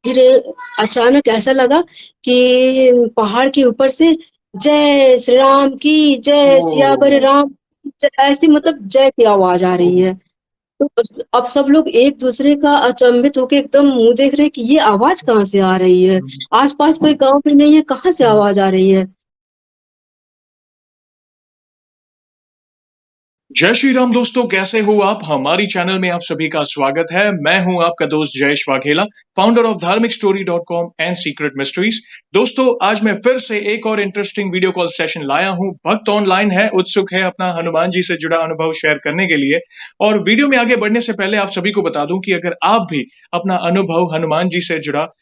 फिर अचानक ऐसा लगा कि पहाड़ के ऊपर से जय श्री राम की जय, सियावर ओह! राम ऐसी मतलब जय की आवाज आ रही है। तो अब सब लोग एक दूसरे का अचंभित होके एकदम मुंह देख रहे हैं कि ये आवाज कहाँ से आ रही है। हुँ, आसपास कोई गांव भी नहीं है, कहाँ से हुँ। आवाज आ रही है। जय श्री राम दोस्तों, कैसे हो आप? हमारी चैनल में आप सभी का स्वागत है। मैं हूं आपका दोस्त जयेश वाघेला, फाउंडर ऑफ धार्मिक story dot com and secret mysteries. दोस्तों, आज मैं फिर से एक और इंटरेस्टिंग वीडियो कॉल सेशन लाया हूं। भक्त ऑनलाइन है, उत्सुक है अपना हनुमान जी से जुड़ा अनुभव शेयर करने के लिए। और वीडियो में आगे बढ़ने से पहले आप सभी को बता दूं कि अगर आप भी अपना अनुभव हनुमान जी से जुड़ा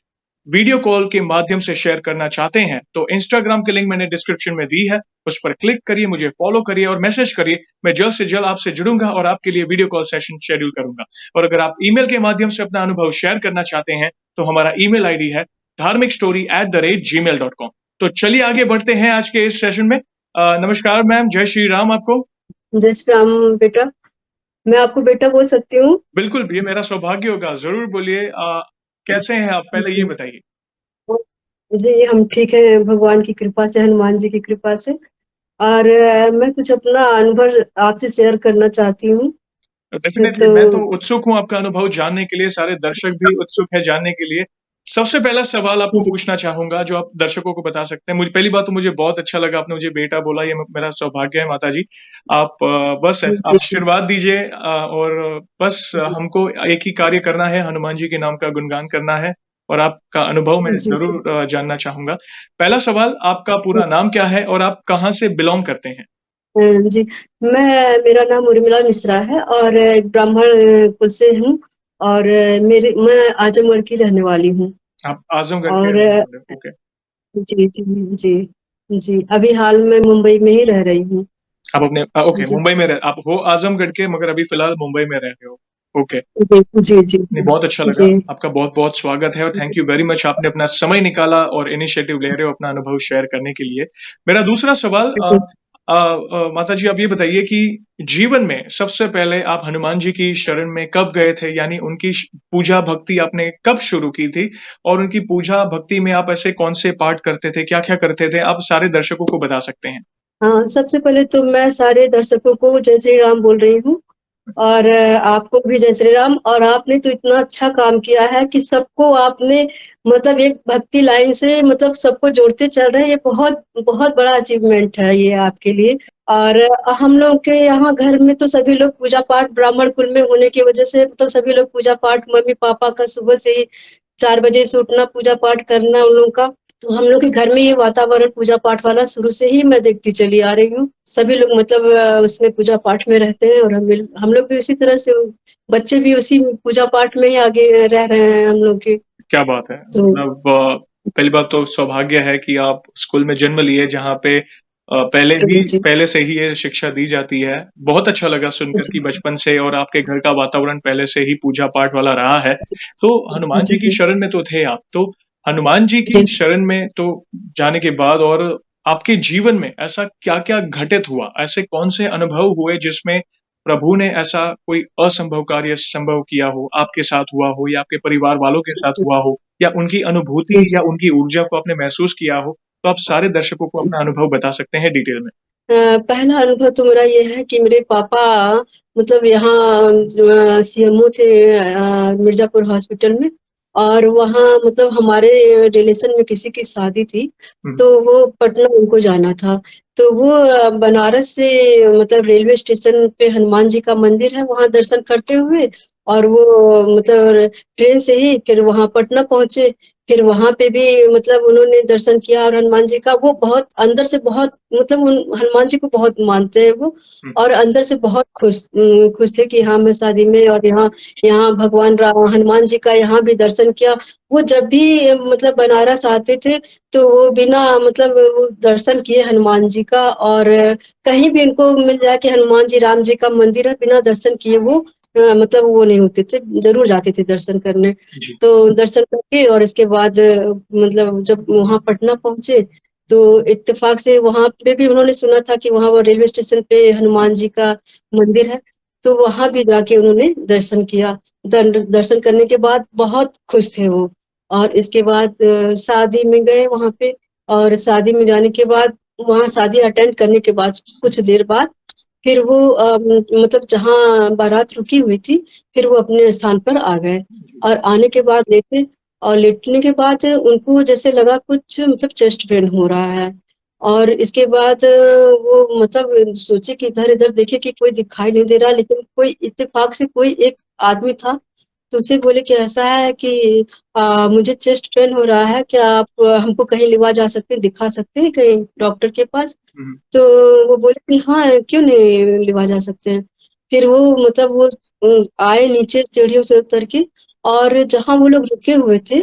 वीडियो कॉल के माध्यम से शेयर करना चाहते हैं तो इंस्टाग्राम की लिंक मैंने डिस्क्रिप्शन में दी है। उस पर क्लिक करिए, मुझे फॉलो करिए और मैसेज करिए। मैं जल्द से जल्द आपसे जुड़ूंगा और आपके लिए वीडियो कॉल सेशन शेड्यूल करूंगा। और अगर आप ईमेल के माध्यम से अपना अनुभव शेयर करना चाहते हैं तो हमारा ईमेल आईडी है dharmikstory@gmail.com। तो चलिए आगे बढ़ते हैं आज के इस सेशन में। नमस्कार मैम, जय श्री राम आपको। जय श्री राम बेटा। मैं आपको बेटा बोल सकती हूँ? बिल्कुल, ये मेरा सौभाग्य होगा, जरूर बोलिए। कैसे हैं आप, पहले ये जी। बताइए। जी, हम ठीक है भगवान की कृपा से, हनुमान जी की कृपा से। और मैं कुछ अपना अनुभव आपसे शेयर करना चाहती हूँ। डेफिनेटली, तो मैं तो उत्सुक हूँ आपका अनुभव जानने के लिए, सारे दर्शक भी उत्सुक है जानने के लिए। सबसे पहला सवाल आपको जी, पूछना चाहूँगा जो आप दर्शकों को बता सकते हैं। मुझे पहली बात तो मुझे बहुत अच्छा लगा आपने मुझे बेटा बोला, ये मेरा सौभाग्य है माताजी। आप बस जी, जी, जी, आशीर्वाद दीजिए और बस जी, हमको एक ही कार्य करना है, हनुमान जी के नाम का गुणगान करना है और आपका अनुभव मैं जी, जी, ज़रूर जानना चाहूँगा। पहला सवाल, आपका जी। पूरा नाम क्या है और आप कहाँ से बिलॉन्ग करते हैं? जी, मेरा नाम उर्मिला मिश्रा है और एक ब्राह्मण कुल से हूँ। और मैं आजमगढ़ की रहने वाली हूँ। आप आज़मगढ़ के और रहने वाले हो, ओके। जी, जी, जी, जी। अभी हाल में मुंबई में ही रह रही हूँ। आप अपने ओके, जी, मुंबई में आप हो आजमगढ़ के मगर अभी फिलहाल मुंबई में रह रहे हो। ओके। जी, जी, जी, नहीं, बहुत अच्छा लगा। जी, आपका बहुत-बहुत स्वागत है और थैंक यू वेरी मच, आपने अपना समय निकाला और इनिशिएटिव ले रहे हो अपना अनुभव शेयर करने के लिए। मेरा दूसरा सवाल, जी। माताजी आप ये बताइए कि जीवन में सबसे पहले आप हनुमान जी की शरण में कब गए थे? यानी उनकी पूजा भक्ति आपने कब शुरू की थी? और उनकी पूजा भक्ति में आप ऐसे कौन से पाठ करते थे? क्या-क्या करते थे? आप सारे दर्शकों को बता सकते हैं। हाँ, सबसे पहले तो मैं सारे दर्शकों को जय श्री राम बोल रही हूँ। और आपको भी जय श्री राम। और आपने तो इतना अच्छा काम किया है कि सबको आपने मतलब एक भक्ति लाइन से मतलब सबको जोड़ते चल रहे हैं। ये बहुत बहुत बड़ा अचीवमेंट है ये आपके लिए। और हम लोग के यहाँ घर में तो सभी लोग पूजा पाठ ब्राह्मण कुल में होने की वजह से तो सभी लोग पूजा पाठ, मम्मी पापा का सुबह से ही 4 बजे से उठना, पूजा पाठ करना उन लोगों का। तो हम लोग के घर में ये वातावरण पूजा पाठ वाला शुरू से ही मैं देखती चली आ रही हूँ। सभी लोग मतलब उसमें पूजा पाठ में रहते हैं और हम लोग भी उसी तरह से, बच्चे भी उसी पूजा पाठ में ही आगे रह रहे हैं हम लोग के। क्या बात है! तो मतलब पहली बात तो सौभाग्य है कि आप स्कूल में जन्म लिए जहाँ पे जी, जी, पहले से ही ये शिक्षा दी जाती है। बहुत अच्छा लगा सुनकर कि जी, बचपन से और आपके घर का वातावरण पहले से ही पूजा-पाठ वाला रहा है। तो जी, हनुमान जी, जी की जी, शरण में तो थे आप। तो हनुमान जी की जी। शरण में तो जाने के बाद और आपके जीवन में ऐसा क्या-क्या घटित हुआ? ऐसे कौन से अनुभव हुए जिसमें प्रभु ने ऐसा कोई असंभव कार्य संभव किया हो, आपके साथ हुआ हो या आपके परिवार वालों के साथ हुआ हो या उनकी अनुभूति जी, या जी, उनकी ऊर्जा को आपने महसूस किया हो, तो आप सारे दर्शकों को जी। अपना अनुभव बता सकते हैं डिटेल में। पहला अनुभव तो मेरा ये है कि मेरे पापा मतलब यहाँ सीएमओ थे मिर्ज़ापुर हॉस्पिटल में। और वहाँ मतलब हमारे रिलेशन में किसी की शादी थी, हुँ, तो वो पटना उनको जाना था। तो वो बनारस से मतलब रेलवे स्टेशन पे हनुमान जी का मंदिर है, वहाँ दर्शन करते हुए और वो मतलब ट्रेन से ही फिर वहाँ पटना पहुँचे। फिर वहाँ पे भी मतलब उन्होंने दर्शन किया और हनुमान जी का वो बहुत अंदर से बहुत मतलब उन हनुमान जी को बहुत मानते हैं वो। हुँ, और अंदर से बहुत खुश थे कि हाँ, मैं शादी में और यहाँ यहाँ भगवान राम हनुमान जी का यहाँ भी दर्शन किया। वो जब भी मतलब बनारस आते थे, तो वो बिना मतलब वो दर्शन किए हनुमान जी का। और कहीं भी उनको मिल जाए कि हनुमान जी, राम जी का मंदिर है, बिना दर्शन किए वो मतलब वो नहीं होते थे, ज़रूर जाते थे दर्शन करने। जी। तो दर्शन करके और इसके बाद मतलब जब वहाँ पटना पहुँचे, तो इत्तेफ़ाक से वहाँ पे भी उन्होंने सुना था कि वहाँ वो रेलवे स्टेशन पे हनुमान जी का मंदिर है, तो वहाँ भी जाके उन्होंने दर्शन किया। दर्शन करने के बाद बहुत खुश थे वो। और इसके बाद शादी में गए वहाँ पे, और शादी में जाने के बाद वहाँ शादी अटेंड करने के बाद कुछ देर बाद फिर वो मतलब जहाँ बारात रुकी हुई थी, फिर वो अपने स्थान पर आ गए। और आने के बाद लेटे, और लेटने के बाद उनको जैसे लगा कुछ मतलब चेस्ट पेन हो रहा है। और इसके बाद वो मतलब सोचे कि इधर-इधर देखे कि कोई दिखाई नहीं दे रहा, लेकिन कोई इत्तेफाक से कोई एक आदमी था, तो उससे बोले कि ऐसा है कि मुझे चेस्ट पेन हो रहा है, क्या आप हमको कहीं लिवा जा सकते हैं, दिखा सकते हैं कहीं डॉक्टर के पास? तो वो बोले कि हाँ, क्यों नहीं लिवा जा सकते हैं। फिर वो मतलब वो आए नीचे सीढ़ियों से उतर के, और जहाँ वो लोग रुके हुए थे,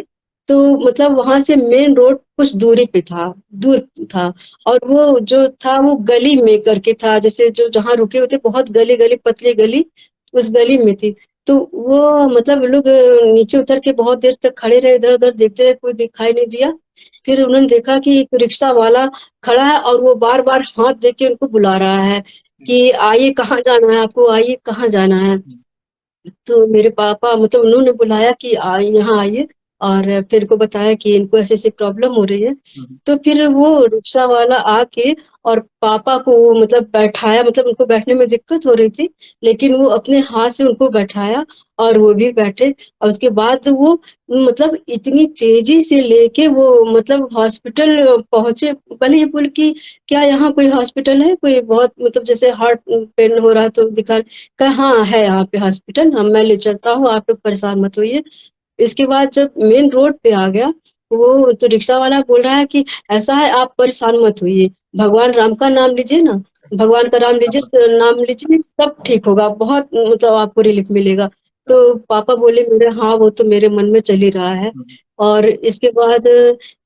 तो मतलब वहाँ से मेन रोड कुछ दूरी पे था, दूर था। और वो जो था वो गली में करके था, जैसे जो जहाँ रुके हुए थे बहुत गली-गली पतली गली, उस गली में थी। तो वो मतलब लोग नीचे उतर के बहुत देर तक खड़े रहे, इधर-उधर देखते रहे, कोई दिखाई नहीं दिया। फिर उन्होंने देखा कि एक रिक्शा वाला खड़ा है और वो बार-बार हाथ दे के उनको बुला रहा है कि आइए कहाँ जाना है आपको, आइए कहाँ जाना है? तो मेरे पापा मतलब उन्होंने बुलाया कि यहाँ आइए, और फिर इनको बताया कि इनको ऐसे-ऐसे प्रॉब्लम हो रही है। तो फिर वो रिक्शा वाला आके और पापा को मतलब बैठाया, मतलब उनको बैठने में दिक्कत हो रही थी, लेकिन वो अपने हाथ से उनको बैठाया और वो भी बैठे, और उसके बाद वो मतलब इतनी तेज़ी से लेके वो मतलब हॉस्पिटल पहुँचे। पहले ये बोले कि क्या यहाँ कोई हॉस्पिटल है? कोई बहुत मतलब जैसे हार्ट पेन हो रहा है तो दिखा। कहा हाँ, है यहाँ पे हॉस्पिटल, हाँ, मैं ले चलता हूँ, आप लोग परेशान मत होइए। इसके बाद जब मेन रोड पे आ गया, वो तो रिक्शा वाला बोल रहा है कि ऐसा है आप परेशान मत होइए, भगवान राम का नाम लीजिए ना, भगवान का नाम लीजिए, सब ठीक होगा, बहुत मतलब आपको रिलीफ मिलेगा। तो पापा बोले मेरे, हाँ, वो तो मेरे मन में चल ही रहा है। और इसके बाद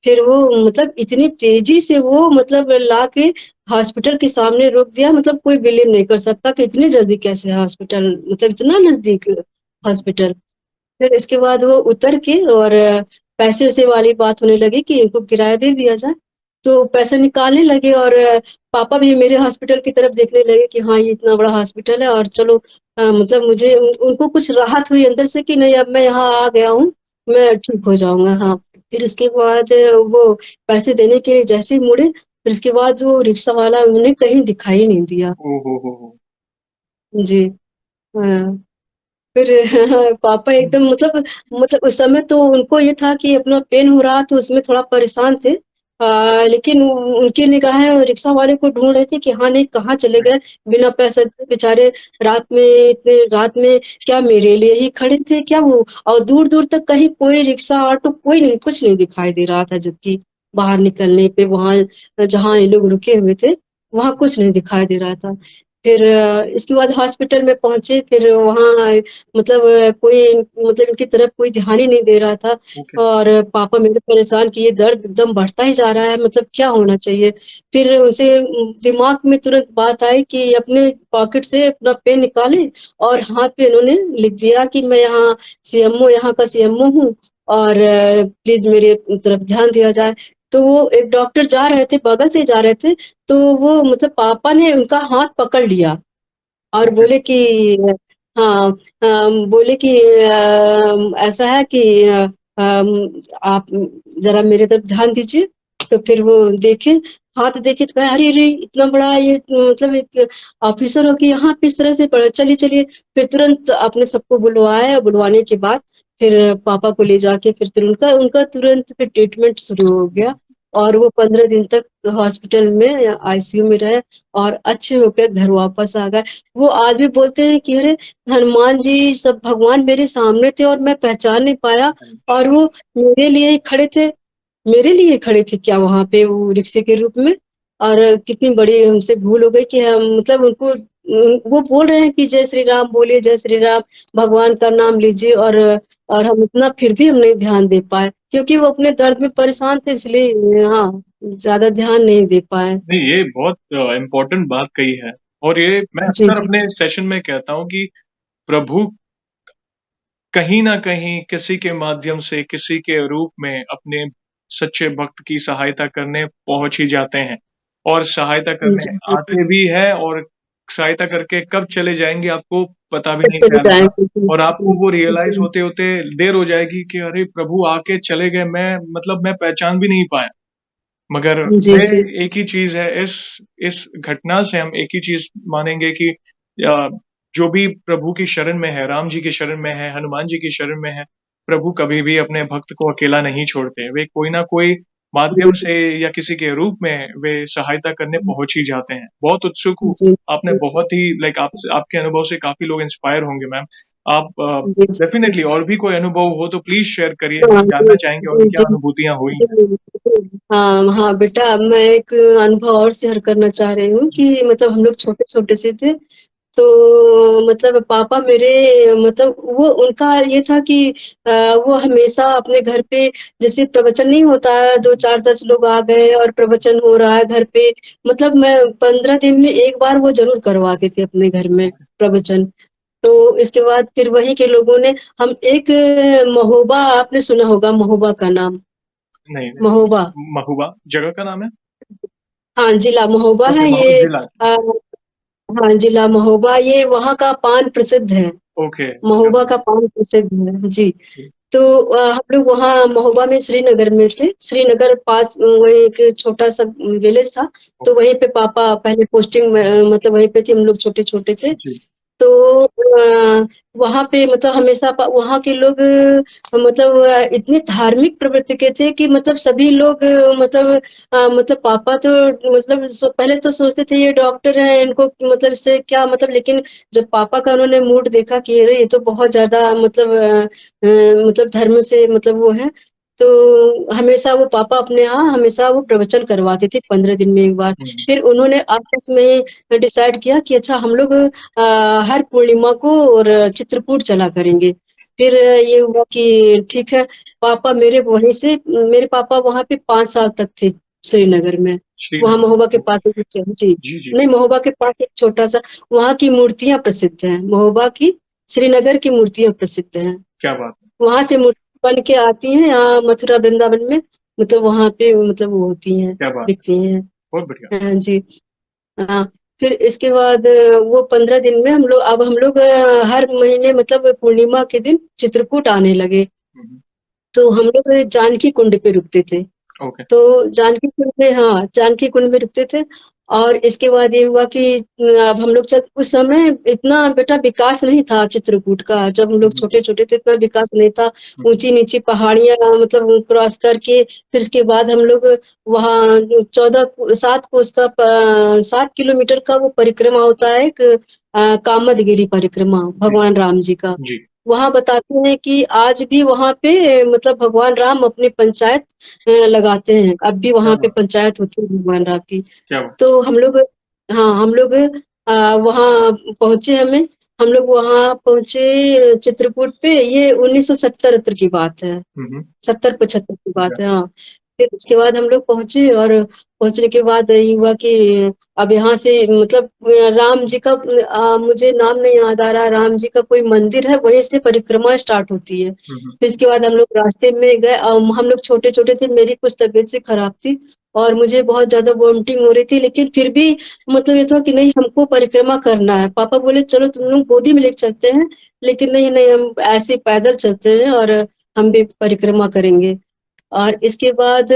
फिर वो मतलब इतनी तेज़ी से वो मतलब लाके हॉस्पिटल के सामने रोक दिया, मतलब कोई बिलीव नहीं कर सकता कि इतनी जल्दी कैसे हॉस्पिटल, मतलब इतना नज़दीक हॉस्पिटल। फिर इसके बाद वो उतर के और पैसे-वैसे वाली बात होने लगी कि इनको किराया दे दिया जाए। तो पैसा निकालने लगे, और पापा भी मेरे हॉस्पिटल की तरफ देखने लगे कि हाँ, ये इतना बड़ा हॉस्पिटल है, और चलो मतलब मुझे उनको कुछ राहत हुई अंदर से कि नहीं, अब मैं यहाँ आ गया हूँ, मैं ठीक हो जाऊँगा। हाँ, फिर उसके बाद वो पैसे देने के लिए जैसे ही मुड़े, फिर उसके बाद वो रिक्शा वाला उन्हें कहीं दिखाई नहीं दिया। ओहो! जी, हाँ। फिर पापा एकदम मतलब उस समय तो उनको ये था कि अपना पेन हो रहा तो उसमें थोड़ा परेशान थे। लेकिन उनकी निगाहें रिक्शा वाले को ढूँढ रही थी कि हाँ, नहीं कहाँ चले गए, बिना पैसे दिए बेचारे, रात में इतने रात में क्या मेरे लिए ही खड़े थे क्या वो? और दूर-दूर तक कहीं कोई रिक्शा, ऑटो कोई नहीं, कुछ नहीं दिखाई दे रहा था, जबकि बाहर निकलने पे वहाँ जहाँ ये लोग रुके हुए थे, वहाँ कुछ नहीं दिखाई दे रहा था। फिर इसके बाद हॉस्पिटल में पहुँचे, फिर वहाँ मतलब कोई मतलब इनकी तरफ कोई ध्यान ही नहीं दे रहा था। ओके। और पापा मेरे परेशान कि ये दर्द एकदम बढ़ता ही जा रहा है, मतलब क्या होना चाहिए? फिर उसे दिमाग में तुरंत बात आई कि अपने पॉकेट से अपना पेन निकाले, और हाथ पे इन्होंने लिख दिया कि मैं यहाँ सीएमओ, यहाँ का सीएमओ हूँ, और प्लीज़ मेरे तरफ ध्यान दिया जाए। तो वो एक डॉक्टर जा रहे थे, बगल से जा रहे थे, तो वो मतलब पापा ने उनका हाथ पकड़ लिया और ओके। बोले कि हाँ, बोले कि ऐसा है कि आप ज़रा मेरे तरफ ध्यान दीजिए। तो फिर वो देखे, हाथ देखे तो कहा, अरे! अरे! इतना बड़ा ये मतलब एक ऑफ़िसर हो कि यहाँ पे इस तरह से पड़ा, चलिए, चलिए। फिर तुरंत आपने सबको बुलवाया, और बुलवाने के बाद फिर पापा को ले जाके फिर उनका उनका तुरंत फिर ट्रीटमेंट शुरू हो गया, और वो 15 दिन तक हॉस्पिटल में या आईसीयू में रहे, और अच्छे होकर घर वापस आ गए। वो आज भी बोलते हैं कि अरे! हनुमान जी सब भगवान मेरे सामने थे और मैं पहचान नहीं पाया, और वो मेरे लिए ही खड़े थे। मेरे लिए खड़े थे क्या वहाँ पे वो रिक्शे के रूप में? और कितनी बड़ी हमसे भूल हो गई कि हम मतलब उनको वो बोल रहे हैं कि जय श्री राम बोलिए, जय श्री राम, भगवान का नाम लीजिए, और हम इतना फिर भी हम नहीं ध्यान दे पाए, क्योंकि वो अपने दर्द में परेशान थे, इसलिए हाँ, ज़्यादा ध्यान नहीं दे पाए। नहीं, ये बहुत इम्पोर्टेंट बात कही है और ये मैं जी, अक्सर जी। अपने सेशन में कहता हूँ कि प्रभु कहीं न कहीं किसी के माध्यम से, किसी के रूप में अपने सच्चे भक्त की सहायता करने पहुँच ही जाते हैं और सहायता करने जी, बिल्कुल। आते भी हैं और सहायता करके कब चले जाएँगे आपको पता भी तब नहीं चले चलेगा। जाएँगे। जी, और आपको वो रियलाइज़ जी, होते-होते देर हो जाएगी कि अरे प्रभु आके चले गए, मैं मतलब मैं पहचान भी नहीं पाया। मगर जी, वे जी, एक ही चीज़ है, इस घटना से हम एक ही चीज़ मानेंगे कि जो भी प्रभु की शरण में है, राम जी की शरण में है, हनुमान जी की शरण में है, प्रभु कभी भी अपने भक्त को अकेला नहीं छोड़ते। वे कोई ना कोई माध्यम जी, से या किसी के रूप में वे सहायता करने पहुँच ही जाते हैं। बहुत उत्सुक हूँ, जी, आपने बहुत ही लाइक आप आपके अनुभव से काफ़ी लोग इंस्पायर होंगे मैम। आप जी, जी, जी। डेफ़िनिटली और भी कोई अनुभव हो तो प्लीज़ शेयर करिए, हाँ, हम जी, जानना चाहेंगे और भी जी, क्या जी। अनुभूतियाँ हुई हैं। जी, जी। हाँ, हाँ, बेटा मैं एक अनुभव और शेयर करना चाह रही हूँ जी, कि मतलब हम लोग छोटे-छोटे से थे, तो मतलब पापा मेरे मतलब वो उनका ये था कि वो हमेशा अपने घर पे जैसे प्रवचन नहीं होता है, 2, 4, 10 लोग आ गए और प्रवचन हो रहा है घर पे, मतलब मैं 15 दिन में 1 बार वो ज़रूर करवाते थे अपने घर में ओके। प्रवचन। तो इसके बाद फिर वहीं के लोगों ने हम एक महोबा आपने सुना होगा महोबा का नाम, नहीं, महोबा। नहीं, महुआ जगह का नाम है? हाँ, जिला महोबा ओके, है महो ये जिला। हाँ, जिला महोबा ये वहाँ का पान प्रसिद्ध है। ओके, क्या महोबा बात का पान प्रसिद्ध है, जी। है। तो हम लोग वहाँ महोबा में श्रीनगर में थे। श्रीनगर पास वही एक छोटा-सा विलेज था, तो वहीं पे पापा पहले पोस्टिंग में मतलब वहीं पे थे, हम लोग छोटे-छोटे थे। जी, तो वहाँ पे मतलब हमेशा वहाँ के लोग मतलब इतने धार्मिक प्रवृत्ति के थे कि मतलब सभी लोग मतलब पापा तो मतलब पहले तो सोचते थे ये डॉक्टर हैं, इनको मतलब इससे क्या मतलब लेकिन जब पापा का उन्होंने मूड देखा कि अरे ये तो बहुत ज़्यादा मतलब धर्म से मतलब वो है, तो हमेशा वो पापा अपने यहाँ हमेशा वो प्रवचन करवाते थे 15 दिन में 1 बार। हुँ, फिर उन्होंने आपस में ही डिसाइड किया कि अच्छा हम लोग हर पूर्णिमा को और चित्रकूट चला करेंगे। फिर ये हुआ कि ठीक है, पापा मेरे वहीं से मेरे पापा वहाँ पे 5 साल तक थे श्रीनगर में। वहाँ महोबा के श्रीनगर, पास ओके। एक जी, जी, जी, नहीं महोबा के पास एक छोटा-सा वहाँ की मूर्तियाँ प्रसिद्ध हैं। महोबा की श्रीनगर की मूर्तियाँ प्रसिद्ध हैं। क्या बात है, वहाँ से मूर्ति बन के आती हैं यहाँ मथुरा वृंदावन में मतलब वहाँ पे मतलब वो होती हैं, क्या बात बिकती हैं। बहुत बढ़िया। हाँ जी। हाँ, फिर इसके बाद वो 15 दिन में हम लोग हर महीने मतलब पूर्णिमा के दिन चित्रकूट आने लगे। हुँ, हुँ, तो हम लोग जानकी कुंड पे रुकते थे। ओके। तो जानकी कुंड में हाँ, जानकी कुंड में रुकते थे और इसके बाद ये हुआ कि अब हम लोग जब उस समय इतना बेटा विकास नहीं था चित्रकूट का, जब हम हुँ, लोग हुँ, छोटे-छोटे थे इतना विकास नहीं था। हुँ, हुँ, ऊँची-नीची पहाड़ियाँ मतलब क्रॉस करके फिर उसके बाद हम लोग वहाँ 7 कोस का 7 किलोमीटर का वो परिक्रमा होता है एक कामदगिरि परिक्रमा जी, भगवान राम जी का। जी, वहाँ बताते हैं कि आज भी वहाँ पे मतलब भगवान राम अपनी पंचायत लगाते हैं। अब भी क्या वहाँ पे बात पंचायत होती है भगवान राम की। क्या बात तो हम लोग वहाँ पहुँचे हम लोग वहाँ पहुँचे चित्रकूट पे ये 1970 की बात है। हुँ, हुँ, 70-75 की ठीक है, बात है, हाँ। फिर उसके बाद हम लोग पहुँचे और पहुँचने के बाद ये हुआ कि अब यहाँ से मतलब राम जी का मुझे नाम नहीं याद आ रहा, राम जी का कोई मंदिर है, वहीं से परिक्रमा स्टार्ट होती है। हुँ, हुँ, फिर इसके बाद हम लोग रास्ते में गए हम लोग छोटे-छोटे थे, मेरी कुछ तबीयत सी खराब थी और मुझे बहुत ज़्यादा वॉमिटिंग हो रही थी, लेकिन फिर भी मतलब ये था कि नहीं हमको परिक्रमा करना है। पापा बोले चलो तुम लोग गोदी में लेके चलते हैं, लेकिन नहीं, नहीं हम ऐसे पैदल चलते हैं और हम भी परिक्रमा करेंगे। और इसके बाद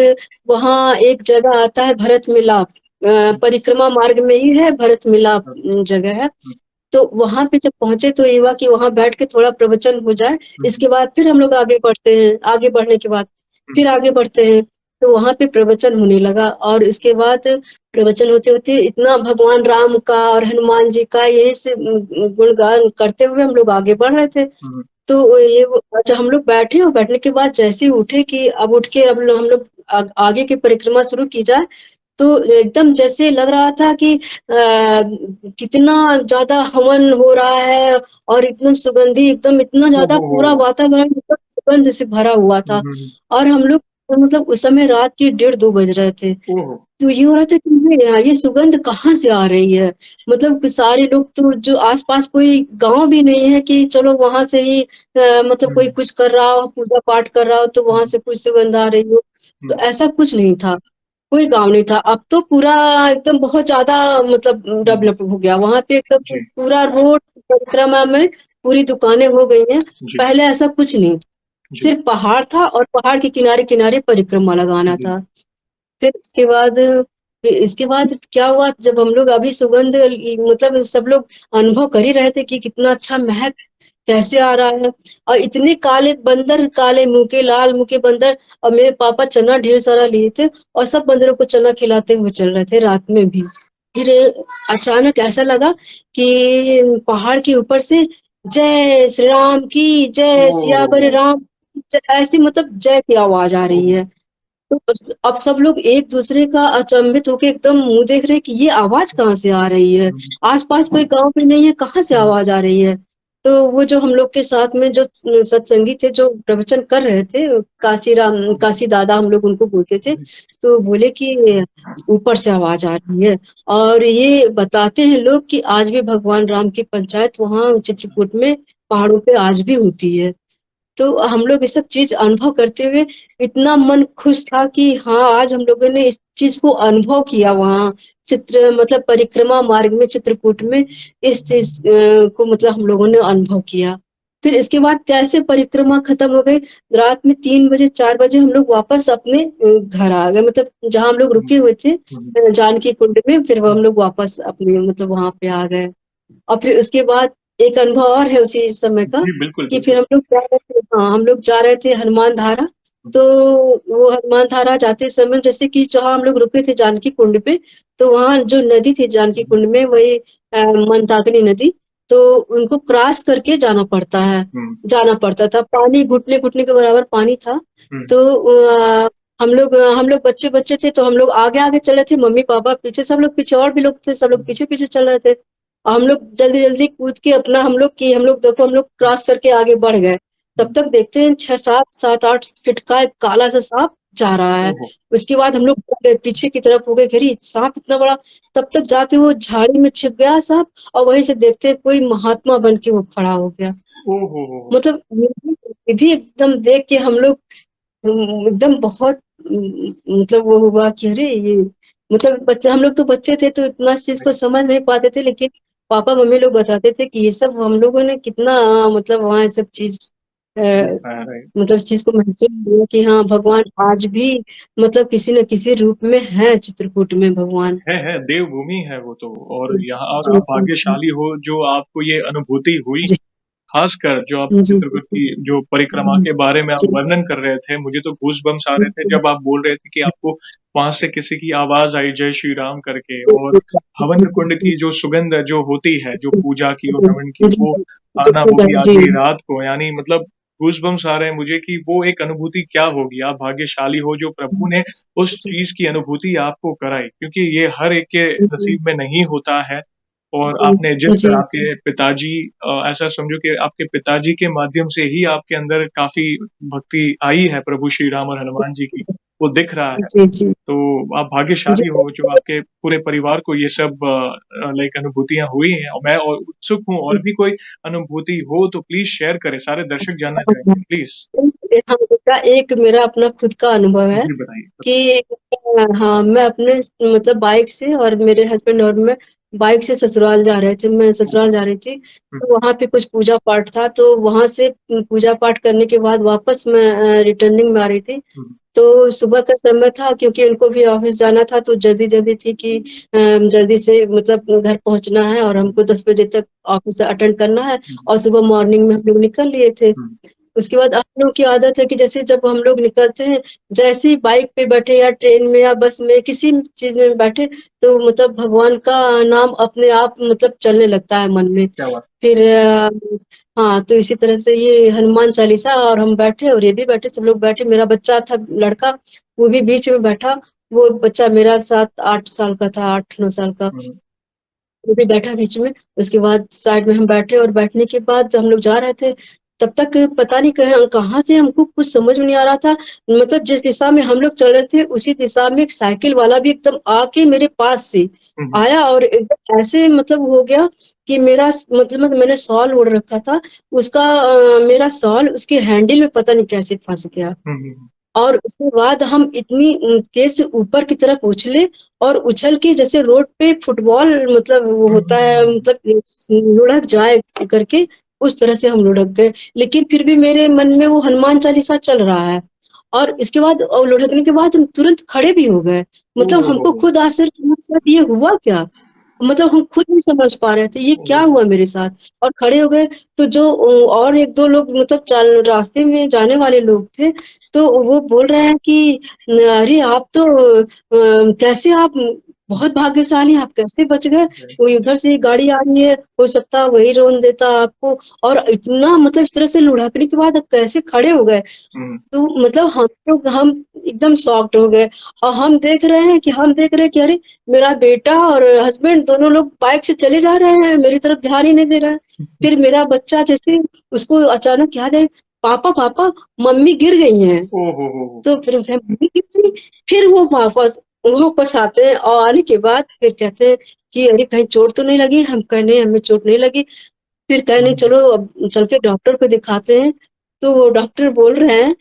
वहाँ एक जगह आता है भरत मिलाप हुँ, परिक्रमा मार्ग में ही है भरत मिलाप हुँ, जगह है। हुँ, तो वहाँ पे जब पहुँचे तो ये हुआ कि वहाँ बैठ के थोड़ा प्रवचन हो जाए, हुँ, इसके बाद फिर हम लोग आगे बढ़ते हैं, आगे बढ़ने के बाद हुँ, फिर आगे बढ़ते हैं, तो वहाँ पे प्रवचन होने लगा और इसके बाद प्रवचन होते-होते इतना भगवान राम का और हनुमान जी का यही से गुणगान करते हुए हम लोग आगे बढ़ रहे थे। हुँ, तो ये वो अच्छा हम लोग बैठे और बैठने के बाद जैसे ही उठे कि अब उठ के अब हम लोग आगे की परिक्रमा शुरू की जाए, तो एकदम जैसे लग रहा था कि कितना ज़्यादा हवन हो रहा है और एकदम सुगंधी एकदम इतना ओह ज़्यादा हो! पूरा वातावरण एकदम सुगंध से भरा हुआ हुँ, था हुँ, हुँ, और हम लोग मतलब उस समय रात के 2 बज रहे थे। ओह! तो ये हो रहा था कि ये सुगंध कहाँ से आ रही है? मतलब कि सारे लोग तो जो आस-पास कोई गाँव भी नहीं है कि चलो वहाँ से ही मतलब हुँ, कोई कुछ कर रहा हो, पूजा-पाठ कर रहा हो तो हुँ, वहाँ से कुछ सुगंध आ रही हो, तो हुँ, ऐसा कुछ नहीं था। कोई गाँव नहीं था। अब तो पूरा एकदम बहुत ज़्यादा मतलब डेवलप हो गया। वहाँ पे एकदम जी, पूरा रोड परिक्रमा में पूरी दुकानें हो गई हैं। जी, पहले ऐसा कुछ नहीं, जी, सिर्फ़ पहाड़ था और पहाड़ के किनारे-किनारे परिक्रमा लगाना जी, था। फिर इसके बाद क्या हुआ जब हम लोग अभी सुगंध मतलब सब लोग अनुभव कर ही रहे थे कि कितना अच्छा महक कैसे आ रहा है, और इतने काले बंदर, काले मुंह के, लाल मुंह के बंदर, और मेरे पापा चना ढेर सारा लिए थे और सब बंदरों को चना खिलाते हुए चल रहे थे रात में भी। फिर अचानक ऐसा लगा कि पहाड़ के ऊपर से जय श्री राम की जय, सियावर ओह! राम ऐसी मतलब जय की आवाज आ रही ओह! है। तो अब सब लोग एक दूसरे का अचंभित होके एकदम मुंह देख रहे हैं कि ये आवाज कहाँ से आ रही है, हुँ, आसपास कोई गांव भी नहीं है, कहाँ से हुँ, आवाज आ रही है। तो वो जो हम लोग के साथ में जो सत्संगी थे जो प्रवचन कर रहे थे, हुँ, काशी दादा हम लोग उनको बोलते थे, जी, तो बोले कि ऊपर से आवाज आ रही है। और ये बताते हैं लोग कि आज भी भगवान राम की पंचायत वहाँ चित्रकूट में पहाड़ों पे आज भी होती है। तो हम लोग ये सब चीज़ अनुभव करते हुए इतना मन खुश था कि हाँ, आज हम लोगों ने इस चीज़ को अनुभव किया वहाँ चित्र मतलब परिक्रमा मार्ग में चित्रकूट में इस चीज़ को मतलब हम लोगों ने अनुभव किया। फिर इसके बाद कैसे परिक्रमा खत्म हो गई, रात में 3 बजे 4 बजे हम लोग वापस अपने घर आ गए, मतलब जहाँ हम लोग हुँ, रुके हुए थे हुँ, जानकी कुंड में, फिर हुँ, हम लोग वापस अपने मतलब वहाँ पे आ गए। और फिर उसके बाद एक अनुभव और है उसी समय का जी, बिल्कुल, कि फिर बिल्कुल। हम लोग जा रहे थे, हाँ, हम लोग जा रहे थे हनुमान धारा। हुँ, तो वो हनुमान धारा जाते समय जैसे कि जहाँ हम लोग रुके थे जानकी कुंड पे, तो वहाँ जो नदी थी जानकी हुँ, कुंड में वही मंदाकिनी नदी, तो उनको क्रॉस करके जाना पड़ता है, हुँ, जाना पड़ता था। पानी घुटने-घुटने के बराबर पानी था। हुँ, तो हम लोग बच्चे-बच्चे थे तो हम लोग आगे-आगे चल रहे थे, मम्मी-पापा पीछे, सब लोग पीछे और भी लोग थे, सब लोग पीछे-पीछे चल रहे थे। और हम लोग जल्दी-जल्दी कूद के अपना हम लोग देखो हम लोग क्रॉस करके आगे बढ़ गए। तब हुँ, तक देखते हैं 6-7 7-8 फीट का एक काला सा साँप जा रहा है। ओहो! उसके बाद हम लोग भाग गए पीछे की तरफ हो गए, अरे! साँप इतना बड़ा, तब तक जाके वो झाड़ी में छिप गया साँप, और वहीं से देखते हैं कोई महात्मा बन के वो खड़ा हो गया। ओह हो, हो! मतलब ये भी एकदम देख के हम लोग एकदम बहुत मतलब वो हुआ कि अरे ये मतलब बच्चे, हम लोग तो बच्चे थे तो इतना इस चीज़ को समझ नहीं पाते थे, लेकिन पापा-मम्मी लोग बताते थे कि ये सब हम लोगों ने कितना मतलब वहाँ ये सब चीज़ अ, राइट। मतलब इस चीज़ को महसूस किया कि हाँ, भगवान आज भी मतलब किसी न किसी रूप में है चित्रकूट में भगवान। है, देवभूमि है वो तो और जी, यहाँ और जी, आप जी, जी, भाग्यशाली हो जो आपको ये अनुभूति हुई। जी, ख़ासकर जो आप जी, जी, चित्रकूट की जो परिक्रमा के बारे में आप जी, वर्णन कर रहे थे, मुझे तो गूज़बम्प्स आ जी, रहे थे जी, जब आप बोल रहे थे कि आपको वहाँ से किसी की आवाज़ आई जय श्री राम करके जी, और जी, हवन कुंड की जो सुगंध जो होती है, जो पूजा की और हवन की, जी, जी, वो जी, आना वो भी जी, आधी रात को यानी मतलब गूज़बम्प्स आ रहे हैं मुझे कि वो एक अनुभूति क्या होगी। आप भाग्यशाली हो जो प्रभु ने उस चीज़ की अनुभूति आपको कराई क्योंकि ये हर एक के नसीब में नहीं होता है। और आपने जिस तरह आपके पिताजी ऐसा समझो कि आपके पिताजी के माध्यम से ही आपके अंदर काफ़ी भक्ति आई है प्रभु श्री राम और हनुमान जी की, वो दिख रहा है। जी, जी, तो आप जी, भाग्यशाली हो जो आपके पूरे परिवार को ये सब लाइक अनुभूतियाँ हुई हैं और मैं और उत्सुक हूँ और भी कोई अनुभूति हो तो प्लीज़ शेयर करें, सारे दर्शक जानना चाहेंगे, प्लीज़। हाँ, बेटा एक मेरा अपना खुद का अनुभव है जी बताइए। कि हाँ, मैं अपने मतलब बाइक से और मेरे हस्बैंड और मैं बाइक से ससुराल जा रहे थे, मैं ससुराल जा रही थी, हुँ, तो वहाँ पे कुछ पूजा-पाठ था, तो वहाँ से पूजा-पाठ करने के बाद वापस मैं रिटर्निंग में आ रही थी। हुँ, तो सुबह का समय था क्योंकि उनको भी ऑफ़िस जाना था, तो जल्दी-जल्दी थी कि जल्दी से मतलब घर पहुँचना है और हमको 10 बजे तक ऑफ़िस अटेंड करना है, हुँ, और सुबह मॉर्निंग में हम लोग निकल लिए थे। हुँ, उसके बाद हम लोग की आदत है कि जैसे जब हम लोग निकलते हैं, जैसे ही बाइक पे बैठे या ट्रेन में या बस में किसी चीज़ में बैठे, तो मतलब भगवान का नाम अपने आप मतलब चलने लगता है मन में। क्या बात! फिर हाँ, तो इसी तरह से ये हनुमान चालीसा, और हम बैठे और ये भी बैठे, सब लोग बैठे, मेरा बच्चा था लड़का, वो भी बीच में बैठा, वो बच्चा मेरा 7-8 साल का था, 8-9 साल का। हुँ, वो भी बैठा बीच में, उसके बाद साइड में हम बैठे और बैठने के बाद हम लोग जा रहे थे, तब तक पता नहीं कहाँ से हमको कुछ समझ में नहीं आ रहा था। मतलब जिस दिशा में हम लोग चल रहे थे, उसी दिशा में एक साइकिल वाला भी एकदम आके मेरे पास से हुँ, हुँ, आया और एकदम ऐसे मतलब हो गया कि मेरा मतलब मैंने शॉल ओढ़ रखा था, उसका मेरा शॉल उसके हैंडल में पता नहीं कैसे फँस गया। हुँ, हुँ, और उसके बाद हम इतनी तेज से ऊपर की तरफ उछले और उछल के जैसे रोड पे फुटबॉल मतलब वो होता है मतलब लुढ़क जाए करके, उस तरह से हम लुढ़क गए। लेकिन फिर भी मेरे मन में वो हनुमान चालीसा चल रहा है। और इसके बाद लुढ़कने के बाद हम तुरंत खड़े भी हो गए। मतलब हमको ओह! खुद आश्चर्य कि हमारे साथ ये हुआ क्या? मतलब हम खुद नहीं समझ पा रहे थे ये क्या ओह! हुआ मेरे साथ। और खड़े हो गए तो जो और 1-2 लोग मतलब चल रास्ते में जाने वाले लोग थे, तो वो बोल रहे हैं कि अरे आप तो कैसे आप बहुत भाग्यशाली, आप कैसे बच गए? जी। वो इधर से गाड़ी आ रही है, हो सकता है वही रोन देता आपको। और इतना मतलब इस तरह से लुढ़कने के बाद आप कैसे खड़े हो गए? हुँ, तो मतलब हम एकदम शॉक्ड हो गए। और हम देख रहे हैं कि अरे! मेरा बेटा और हस्बैंड दोनों लोग बाइक से चले जा रहे हैं, मेरी तरफ ध्यान ही नहीं दे रहा है। फिर मेरा बच्चा जैसे उसको अचानक याद है, पापा, पापा मम्मी गिर गई हैं। ओह हो, हो! तो फिर मैं मम्मी गिर गई? फिर वो वापस आते हैं और आने के बाद फिर कहते हैं कि अरे! कहीं चोट तो नहीं लगी? हम कहे नहीं हमें चोट नहीं लगी। फिर कहे नहीं हुँ, चलो अब चल के डॉक्टर को दिखाते हैं। तो वो डॉक्टर बोल रहे हैं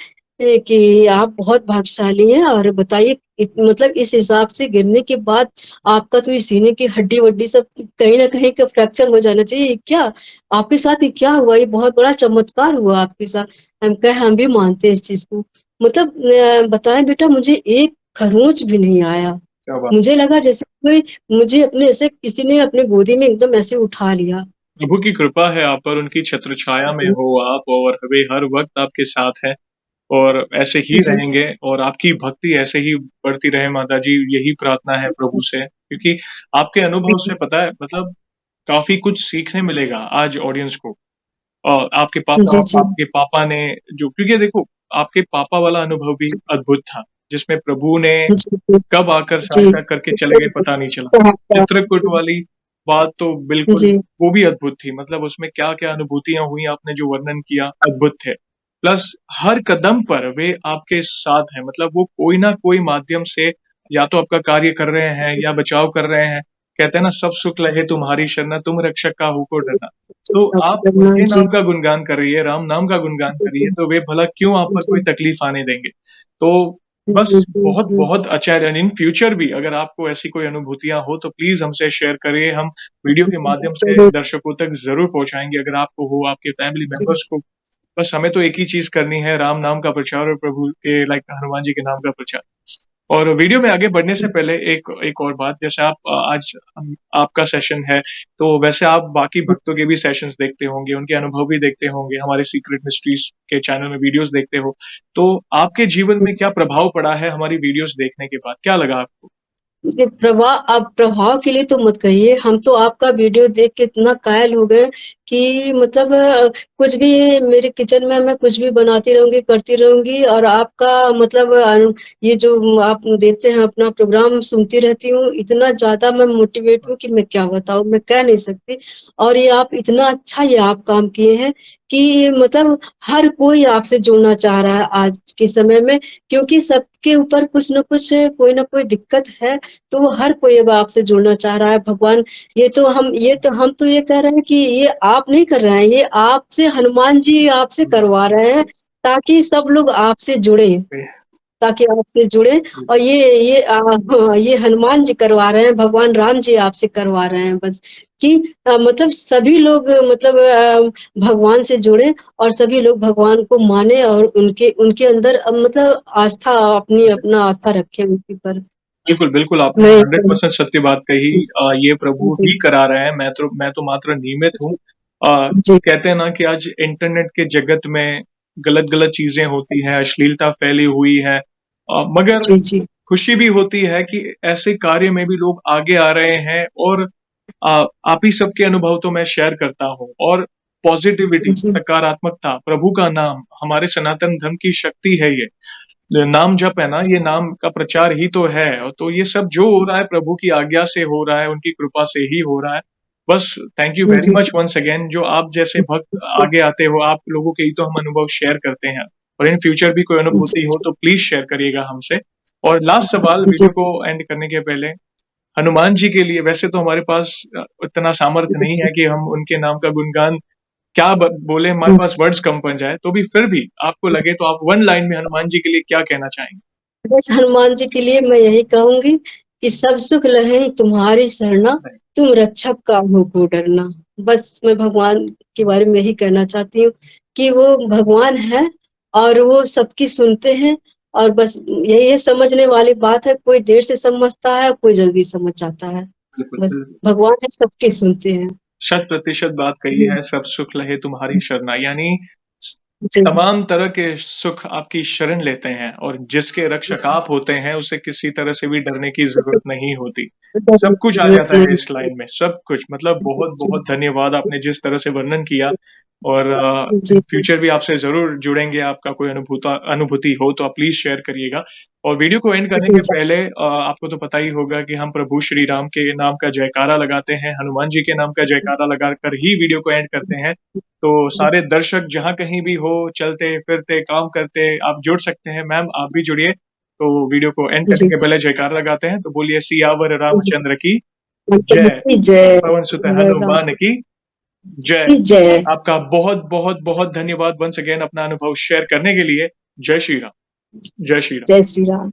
कि आप बहुत भाग्यशाली हैं और बताइए मतलब इस हिसाब से गिरने के बाद आपका तो ये सीने की हड्डी-वड्डी सब कहीं न कहीं का फ्रैक्चर हो जाना चाहिए। ये क्या? आपके साथ ये क्या हुआ? ये बहुत बड़ा चमत्कार हुआ आपके साथ। हम कहे हम भी मानते हैं इस चीज़ को। मतलब बताएँ बेटा मुझे एक खरोंच भी नहीं आया। क्या बात! मुझे लगा जैसे कोई मुझे अपने ऐसे किसी ने अपने गोदी में एकदम ऐसे उठा लिया। प्रभु की कृपा है आप पर, उनकी छत्र छाया में जी, हो आप और वे हर वक़्त आपके साथ हैं और ऐसे ही जी। रहेंगे और आपकी भक्ति ऐसे ही बढ़ती रहे माताजी, यही प्रार्थना है प्रभु से। क्योंकि आपके अनुभव से पता है मतलब काफ़ी कुछ सीखने मिलेगा आज ऑडियंस को। जी, जी। आपके पापा ने जो क्योंकि देखो, आपके पापा वाला अनुभव भी जी, अद्भुत था, जिसमें प्रभु ने जी, जी। कब आकर जी। सहायता करके चले गए पता नहीं चला। चित्रकूट वाली बात तो बिल्कुल जी, वो भी अद्भुत थी, मतलब उसमें क्या-क्या अनुभूतियाँ हुई आपने जो वर्णन किया, अद्भुत थे। प्लस हर कदम पर वे आपके साथ हैं, मतलब वो कोई ना कोई माध्यम से या तो आपका कार्य कर रहे हैं या बचाव कर रहे हैं। कहते हैं ना सब सुख लहे तुम्हारी शरणा, तुम रक्षक काहू को डरना। जी, तो आपका आप धन्यवाद उनके जी। नाम का गुणगान करिए, राम नाम का गुणगान जी, करिए, जी, तो वे भला क्यों आप पर कोई जी, तकलीफ आने देंगे। तो जी, बस जी, जी। बहुत-बहुत अच्छा है एंड इन फ्यूचर भी अगर आपको ऐसी कोई अनुभूतियाँ हो तो प्लीज़ हमसे शेयर करिए, हम वीडियो के माध्यम से ज़रूर, दर्शकों तक ज़रूर पहुँचाएँगे अगर आपको हो, आपके फैमिली जी, मेंबर्स को। बस हमें तो एक ही चीज़ करनी है, राम नाम का प्रचार और प्रभु के लाइक हनुमान जी के नाम का प्रचार। और वीडियो में आगे बढ़ने से पहले एक एक और बात, जैसे आप आज आपका सेशन है, तो वैसे आप बाकी भक्तों के भी सेशंस देखते होंगे, उनके अनुभव भी देखते होंगे, हमारे सीक्रेट मिस्ट्रीज़ के चैनल में वीडियोज़ देखते हो। तो आपके जीवन में क्या प्रभाव पड़ा है हमारी वीडियोज़ देखने के बाद? क्या लगा आपको? ये प्रभाव के लिए तो मत कहिए, हम तो आपका वीडियो देख के इतना कायल हो गए कि मतलब कुछ भी मेरे किचन में मैं कुछ भी बनाती रहूँगी, करती रहूँगी और आपका मतलब ये जो आप देते हैं अपना प्रोग्राम सुनती रहती हूँ, इतना ज़्यादा मैं मोटिवेट हूँ कि मैं क्या बताऊँ, मैं कह नहीं सकती। और ये आप इतना अच्छा ये आप काम किए हैं कि मतलब हर कोई आपसे जुड़ना चाह रहा है आज के समय में, क्योंकि सबके ऊपर कुछ न कुछ कोई न कोई दिक्कत है। तो हर कोई अब आपसे जुड़ना चाह रहा है। भगवान हम तो ये कह रहे हैं कि ये आप नहीं कर रहे हैं, ये आपसे हनुमान जी आपसे करवा रहे हैं ताकि सब लोग आपसे जुड़ें। जी, ताकि आपसे जुड़े जी, और हाँ, ये हनुमान जी करवा रहे हैं, भगवान राम जी आपसे करवा रहे हैं बस कि मतलब सभी लोग मतलब भगवान से जुड़े और सभी लोग भगवान को माने और उनके उनके अंदर मतलब आस्था जी। अपना आस्था रखें उनके पर। बिल्कुल, बिल्कुल, आपने मैं 100% सत्य बात कही। ये प्रभु जी, ही करा रहे हैं, मैं तो मात्र निमित्त हूँ। जी, जी, कहते हैं ना कि आज इंटरनेट के जगत में गलत-गलत चीज़ें होती हैं, अश्लीलता फैली हुई है। मगर जी, जी, खुशी भी होती है कि ऐसे कार्य में भी लोग आगे आ रहे हैं और आप ही सबके अनुभव तो मैं शेयर करता हूँ और पॉज़िटिविटी, जी, सकारात्मकता, प्रभु का नाम, हमारे सनातन धर्म की शक्ति है ये। नाम जप है ना, ये नाम का प्रचार ही तो है और तो ये सब जो हो रहा है प्रभु की आज्ञा से हो रहा है, उनकी कृपा से ही हो रहा है। बस थैंक यू वेरी जी, मच वन्स अगेन जो आप जैसे भक्त आगे आते हो, आप लोगों के ही तो हम अनुभव शेयर करते हैं और इन फ्यूचर भी कोई जी, अनुभूति हो तो प्लीज़ शेयर करिएगा हमसे। और लास्ट सवाल जी, वीडियो को एंड करने के पहले, हनुमान जी के लिए वैसे तो हमारे पास इतना सामर्थ्य नहीं जी, है कि हम उनके नाम का गुणगान क्या बोले, हमारे पास वर्ड्स कम पड़ जाए, तो भी फिर भी आपको लगे तो आप वन लाइन में हनुमान जी के लिए क्या कहना चाहेंगे? बस हनुमान जी के लिए मैं यही कहूंगी कि सब सुख लहे तुम्हारी शरणा, तुम रक्षक काहू को डरना। बस मैं भगवान के बारे में यही कहना चाहती हूँ कि वो भगवान है और वो सबकी सुनते हैं। और बस यही है, समझने वाली बात है, कोई देर से समझता है, कोई जल्दी समझ जाता है। बिल्कुल, बस बिल्कुल। भगवान है, सबकी सुनते हैं। 100% बात कही है, सब सुख लहे तुम्हारी शरणा, यानी जी तमाम तरह के सुख आपकी शरण लेते हैं और जिसके रक्षक आप होते हैं, उसे किसी तरह से भी डरने की ज़रूरत नहीं होती। सब कुछ आ जाता है इस लाइन में, सब कुछ, मतलब बहुत-बहुत धन्यवाद, आपने जिस तरह से वर्णन किया। और इन जी फ्यूचर भी आपसे ज़रूर जुड़ेंगे, आपका कोई अनुभूति हो तो आप प्लीज़ शेयर करिएगा। और वीडियो को एंड करने जी के पहले आपको तो पता ही होगा कि हम प्रभु श्री राम के नाम का जयकारा लगाते हैं, हनुमान जी के नाम का जयकारा लगाकर ही वीडियो को एंड करते हैं। तो सारे दर्शक जहाँ कहीं भी हो, चलते-फिरते, काम करते, आप जुड़ सकते हैं। मैम, आप भी जुड़िए। तो वीडियो को एंड करने जी के पहले जयकारा लगाते हैं, तो बोलिए सियावर जी रामचंद्र की जय, की जय। पवन सुत राम हनुमान की जय। की जय। आपका बहुत-बहुत-बहुत धन्यवाद वन्स अगेन अपना अनुभव शेयर करने के लिए। जय श्री राम। जय श्री राम। जय श्री राम।